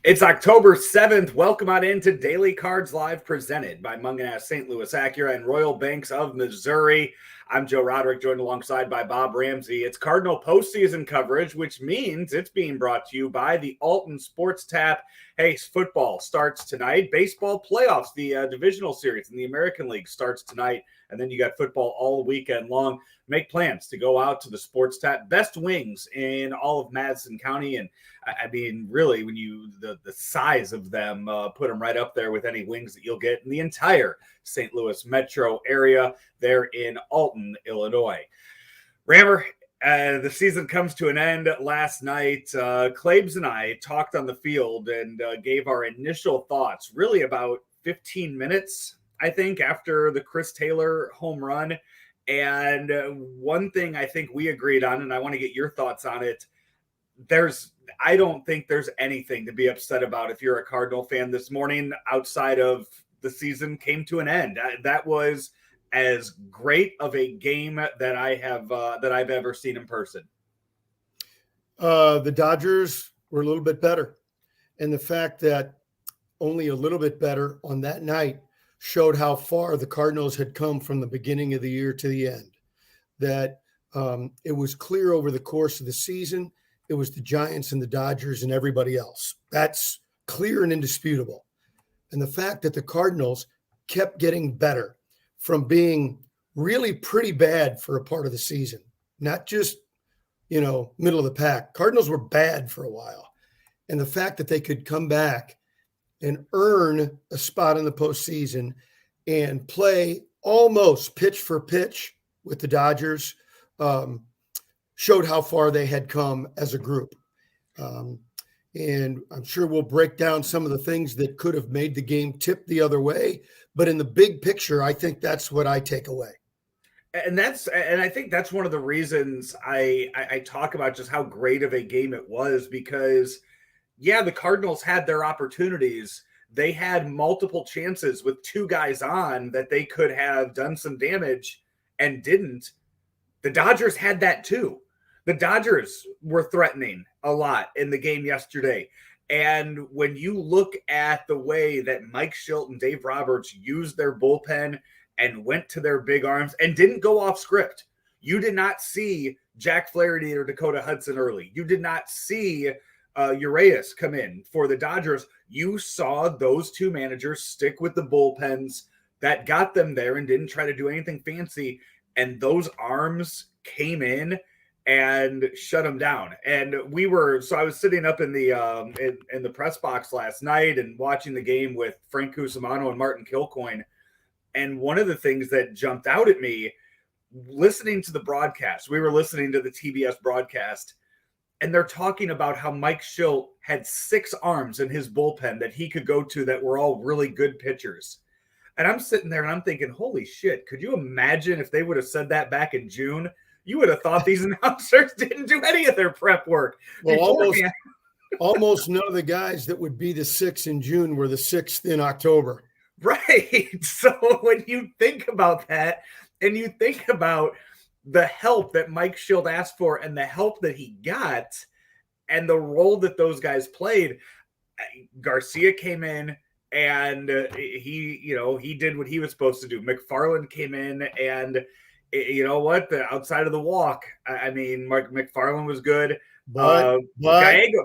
It's October 7th. Welcome on into Daily Cards Live, presented by Mungenast, St. Louis Acura, and Royal Banks of Missouri. I'm Joe Roderick, joined alongside by Bob Ramsey. It's Cardinal postseason coverage, which means it's being brought to you by the Alton Sports Tap. Hey, football starts tonight. Baseball playoffs, the divisional series in the American League starts tonight. And then you got football all weekend long. Make plans to go out to the Sports Tap. Best wings in all of Madison County. And I mean, really, when you the size of them, put them right up there with any wings that you'll get in the entire St. Louis metro area there in Alton, Illinois. Rammer, the season comes to an end last night. Claibs and I talked on the field and gave our initial thoughts really about 15 minutes, I think, after the Chris Taylor home run. And one thing I think we agreed on, and I want to get your thoughts on it, I don't think there's anything to be upset about if you're a Cardinal fan this morning outside of the season came to an end. That was as great of a game that I've ever seen in person. The Dodgers were a little bit better. And the fact that only a little bit better on that night showed how far the Cardinals had come from the beginning of the year to the end. That it was clear over the course of the season, it was the Giants and the Dodgers and everybody else. That's clear and indisputable. And the fact that the Cardinals kept getting better from being really pretty bad for a part of the season, not just, middle of the pack. Cardinals were bad for a while. And the fact that they could come back and earn a spot in the postseason and play almost pitch for pitch with the Dodgers showed how far they had come as a group. And I'm sure we'll break down some of the things that could have made the game tip the other way. But in the big picture, I think that's what I take away. And I think that's one of the reasons I talk about just how great of a game it was, because the Cardinals had their opportunities. They had multiple chances with two guys on that they could have done some damage and didn't. The Dodgers had that too. The Dodgers were threatening a lot in the game yesterday. And when you look at the way that Mike Shildt and Dave Roberts used their bullpen and went to their big arms and didn't go off script, you did not see Jack Flaherty or Dakota Hudson early. You did not see Urias come in for the Dodgers. You saw those two managers stick with the bullpens that got them there and didn't try to do anything fancy. And those arms came in and shut them down. And I was sitting up in the press box last night and watching the game with Frank Cusimano and Martin Kilcoyne. And one of the things that jumped out at me, listening to the broadcast, we were listening to the TBS broadcast, and they're talking about how Mike Shildt had 6 arms in his bullpen that he could go to that were all really good pitchers. And I'm sitting there and I'm thinking, holy shit, could you imagine if they would have said that back in June? You would have thought these announcers didn't do any of their prep work. Well, almost none of the guys that would be the 6th in June were the 6th in October. Right. So when you think about that and you think about the help that Mike Shildt asked for and the help that he got and the role that those guys played, Garcia came in and he did what he was supposed to do. McFarland came in and you know what? Outside of the walk, I mean, Mark McFarland was good. Gallegos,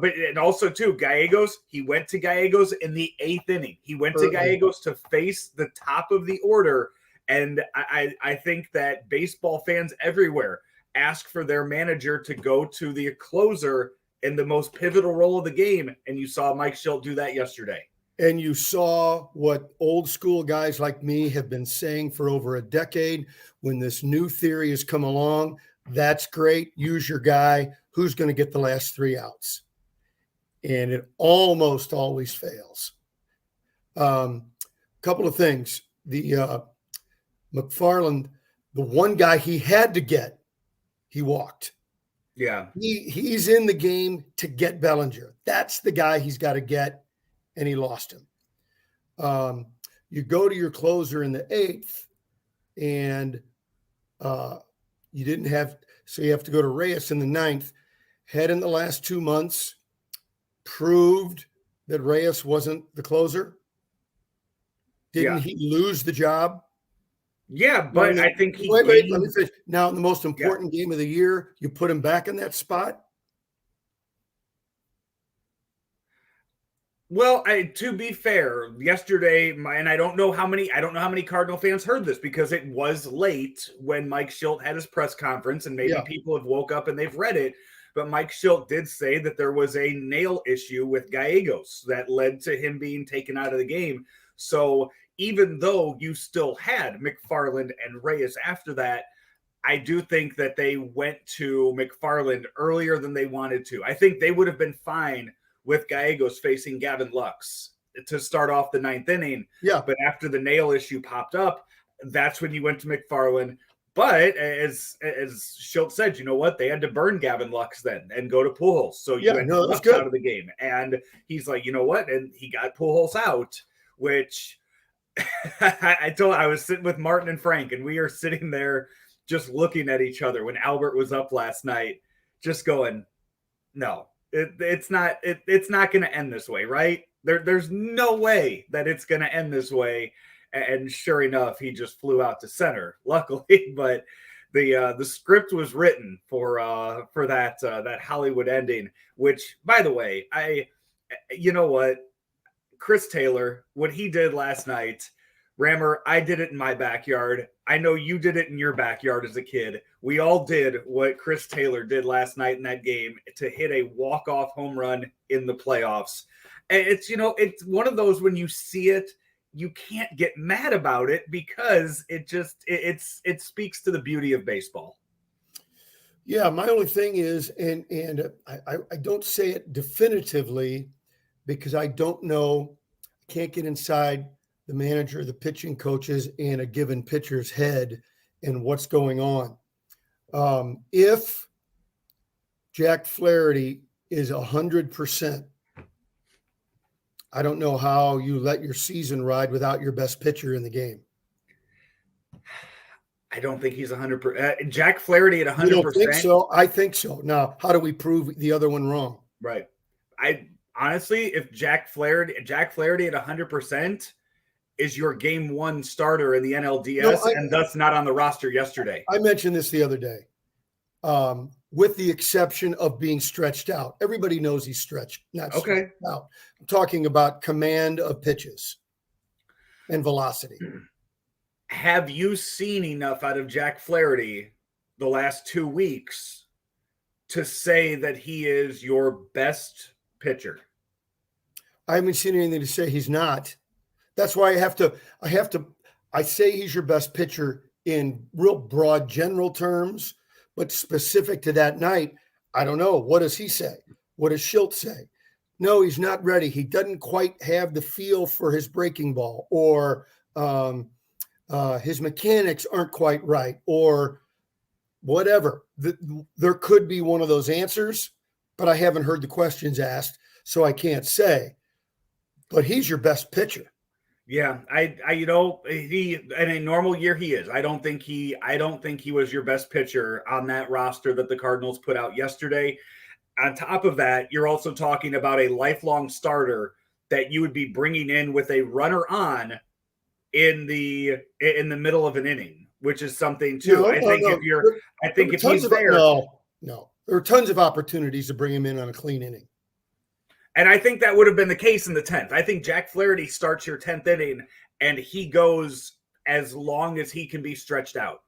and also too, Gallegos. He went to Gallegos in the 8th inning. He went to Gallegos to face the top of the order, and I think that baseball fans everywhere ask for their manager to go to the closer in the most pivotal role of the game, and you saw Mike Shildt do that yesterday. And you saw what old school guys like me have been saying for over a decade. When this new theory has come along, that's great. Use your guy. Who's going to get the last 3 outs? And it almost always fails. Couple of things. The McFarland, the one guy he had to get, he walked. Yeah. He's in the game to get Bellinger. That's the guy he's got to get. And he lost him. You go to your closer in the 8th, and you didn't have, so you have to go to Reyes in the 9th. Had in the last 2 months proved that Reyes wasn't the closer? Didn't Yeah. he lose the job? Yeah, but I think he wait, let me gained. finish. Now, in the most important game of the year, you put him back in that spot? Well, to be fair, yesterday, and I don't know how many Cardinal fans heard this because it was late when Mike Schilt had his press conference, and maybe Yeah. people have woke up and they've read it. But Mike Schilt did say that there was a nail issue with Gallegos that led to him being taken out of the game. So even though you still had McFarland and Reyes after that, I do think that they went to McFarland earlier than they wanted to. I think they would have been fine with Gallegos facing Gavin Lux to start off the ninth inning. Yeah. But after the nail issue popped up, that's when you went to McFarland. But as Schultz said, you know what? They had to burn Gavin Lux then and go to Pujols. So you went Lux out of the game. And he's like, you know what? And he got Pujols out, which I was sitting with Martin and Frank, and we are sitting there just looking at each other when Albert was up last night, just going, no, it's not going to end this way, right? There's no way that it's going to end this way. And sure enough, he just flew out to center, luckily. But the script was written for that Hollywood ending. Which, by the way, you know what, Chris Taylor, what he did last night, Rammer, I did it in my backyard. I know you did it in your backyard as a kid. We all did what Chris Taylor did last night in that game to hit a walk-off home run in the playoffs. And it's one of those when you see it, you can't get mad about it because it speaks to the beauty of baseball. Yeah, my only thing is, and I don't say it definitively because I don't know, I can't get inside the manager, the pitching coaches, and a given pitcher's head and what's going on. If Jack Flaherty is 100%, I don't know how you let your season ride without your best pitcher in the game. I don't think he's 100%. Jack Flaherty at 100%. You don't think so? I think so. Now, how do we prove the other one wrong? Right. I honestly, if Jack Flaherty at 100% is your game one starter in the NLDS and thus not on the roster yesterday. I mentioned this the other day. With the exception of being stretched out. Everybody knows he's stretched, not stretched out. I'm talking about command of pitches and velocity. Have you seen enough out of Jack Flaherty the last 2 weeks to say that he is your best pitcher? I haven't seen anything to say he's not. That's why I say he's your best pitcher in real broad general terms. But specific to that night, I don't know. What does he say? What does Schilt say? No, he's not ready. He doesn't quite have the feel for his breaking ball, or his mechanics aren't quite right, or whatever. There could be one of those answers, but I haven't heard the questions asked, so I can't say. But he's your best pitcher. Yeah, he in a normal year he is. I don't think he was your best pitcher on that roster that the Cardinals put out yesterday. On top of that, you're also talking about a lifelong starter that you would be bringing in with a runner on in the middle of an inning, which is something too. If he's there, no, there are tons of opportunities to bring him in on a clean inning. And I think that would have been the case in the 10th. I think Jack Flaherty starts your 10th inning, and he goes as long as he can be stretched out.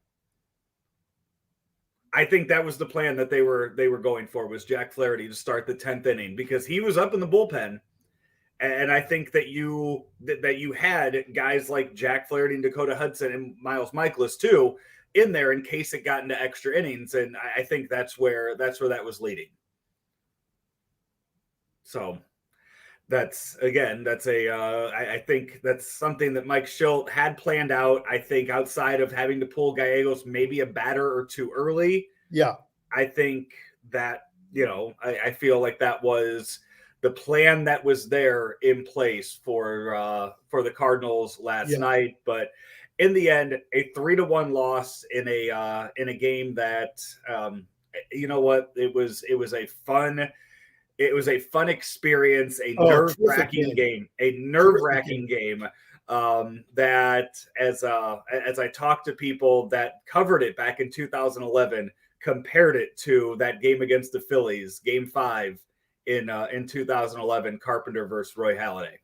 I think that was the plan that they were going for, was Jack Flaherty to start the 10th inning, because he was up in the bullpen. And I think that you had guys like Jack Flaherty and Dakota Hudson and Miles Michaelis too in there in case it got into extra innings. And I think that's where that was leading. So I think that's something that Mike Schilt had planned out. I think outside of having to pull Gallegos maybe a batter or two early. Yeah. I think that, I feel like that was the plan that was there in place for the Cardinals last night. But in the end, a 3-1 loss in a game that, it was a fun It was a fun experience, a Oh, terrific nerve-wracking game, that as I talked to people that covered it back in 2011, compared it to that game against the Phillies, Game 5 in 2011, Carpenter versus Roy Halladay.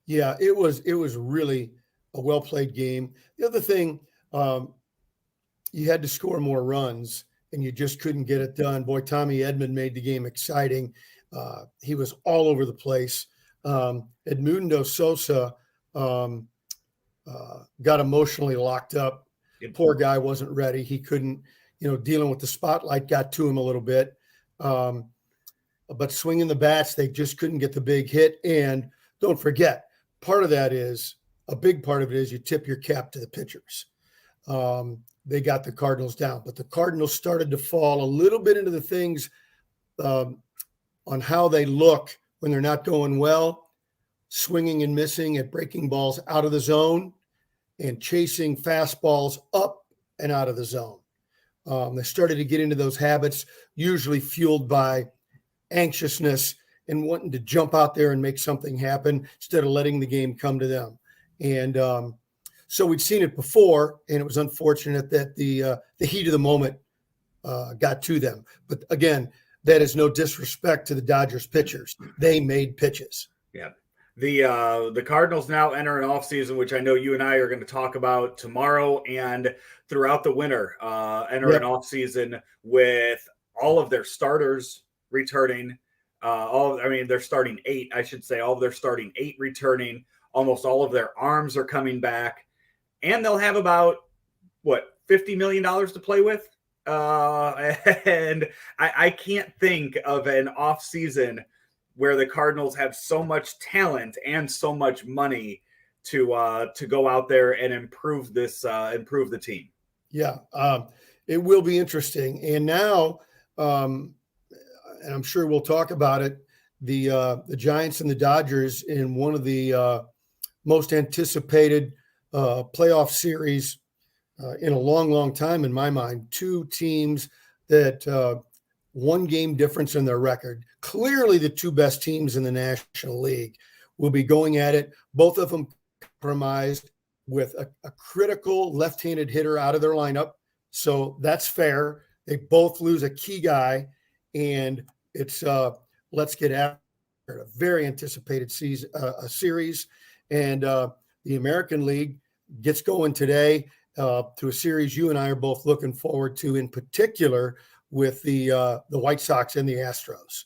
Yeah, it was really a well played game. The other thing, you had to score more runs, and you just couldn't get it done. Boy, Tommy Edman made the game exciting. He was all over the place. Edmundo Sosa got emotionally locked up. Poor guy wasn't ready. He couldn't, dealing with the spotlight got to him a little bit. But swinging the bats, they just couldn't get the big hit. And don't forget, a big part of it is you tip your cap to the pitchers. They got the Cardinals down, but the Cardinals started to fall a little bit into the things on how they look when they're not going well, swinging and missing at breaking balls out of the zone and chasing fastballs up and out of the zone. They started to get into those habits, usually fueled by anxiousness and wanting to jump out there and make something happen instead of letting the game come to them. And so we'd seen it before, and it was unfortunate that the heat of the moment got to them. But again, that is no disrespect to the Dodgers pitchers. They made pitches. Yeah. The Cardinals now enter an offseason, which I know you and I are going to talk about tomorrow and throughout the winter, enter an offseason with all of their starters returning. They're starting 8, I should say. All of their starting 8 returning. Almost all of their arms are coming back. And they'll have about, $50 million to play with? And I can't think of an offseason where the Cardinals have so much talent and so much money to go out there and improve the team. Yeah, it will be interesting. And now, and I'm sure we'll talk about it, the Giants and the Dodgers in one of the most anticipated playoff series in a long, long time, in my mind. 2 teams that 1 game difference in their record. Clearly the 2 best teams in the National League will be going at it. Both of them compromised with a critical left-handed hitter out of their lineup. So that's fair. They both lose a key guy, and it's let's get after it. A very anticipated series. And the American League gets going today to a series you and I are both looking forward to, in particular with the White Sox and the Astros.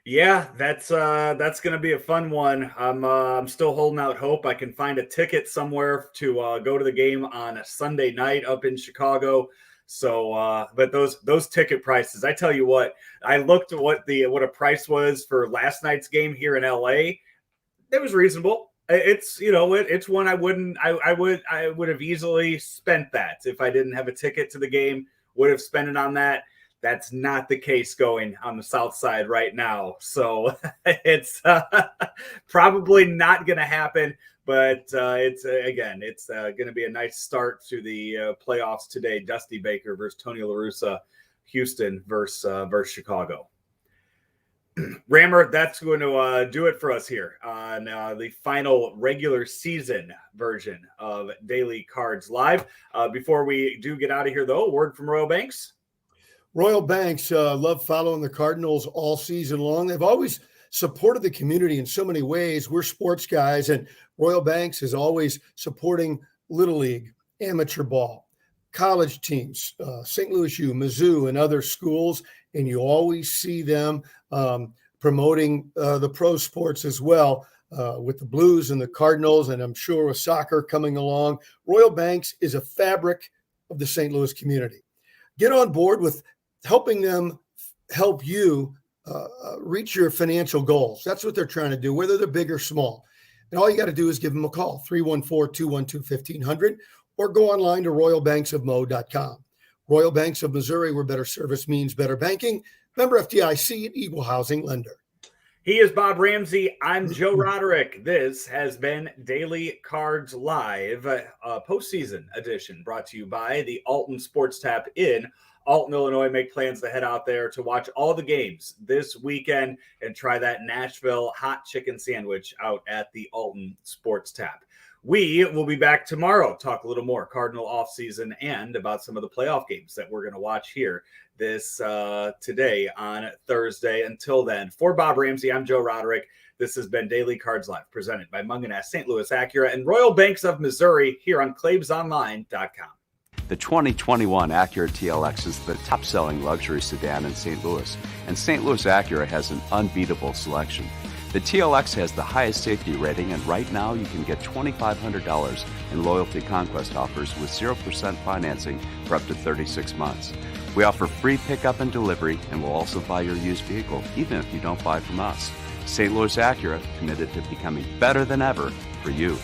Yeah, that's going to be a fun one. I'm still holding out hope I can find a ticket somewhere to go to the game on a Sunday night up in Chicago. So, but those ticket prices, I tell you what, I looked at what a price was for last night's game here in LA. It was reasonable. It's it's one I would have easily spent that if I didn't have a ticket to the game. Would have spent it on that. That's not the case going on the South Side right now. So it's probably not going to happen. But it's going to be a nice start to the playoffs today. Dusty Baker versus Tony La Russa, Houston versus Chicago. Rammer, that's going to do it for us here on the final regular season version of Daily Cards Live. Before we do get out of here, though, a word from Royal Banks. Royal Banks love following the Cardinals all season long. They've always supported the community in so many ways. We're sports guys, and Royal Banks is always supporting Little League, amateur ball, college teams, St. Louis U, Mizzou, and other schools. And you always see them promoting the pro sports as well, with the Blues and the Cardinals, and I'm sure with soccer coming along. Royal Banks is a fabric of the St. Louis community. Get on board with helping them help you reach your financial goals. That's what they're trying to do, whether they're big or small. And all you got to do is give them a call, 314-212-1500, or go online to royalbanksofmo.com. Royal Banks of Missouri, where better service means better banking. Member FDIC, an equal housing lender. He is Bob Ramsey. I'm Joe Roderick. This has been Daily Cards Live, postseason edition, brought to you by the Alton Sports Tap in Alton, Illinois, make plans to head out there to watch all the games this weekend and try that Nashville hot chicken sandwich out at the Alton Sports Tap. We will be back tomorrow, talk a little more Cardinal offseason and about some of the playoff games that we're going to watch here this today on Thursday. Until then, for Bob Ramsey, I'm Joe Roderick. This has been Daily Cards Live, presented by Mungenast, St. Louis Acura, and Royal Banks of Missouri here on ClaibsOnline.com. The 2021 Acura TLX is the top-selling luxury sedan in St. Louis, and St. Louis Acura has an unbeatable selection. The TLX has the highest safety rating, and right now you can get $2,500 in Loyalty Conquest offers with 0% financing for up to 36 months. We offer free pickup and delivery, and we'll also buy your used vehicle, even if you don't buy from us. St. Louis Acura, committed to becoming better than ever for you.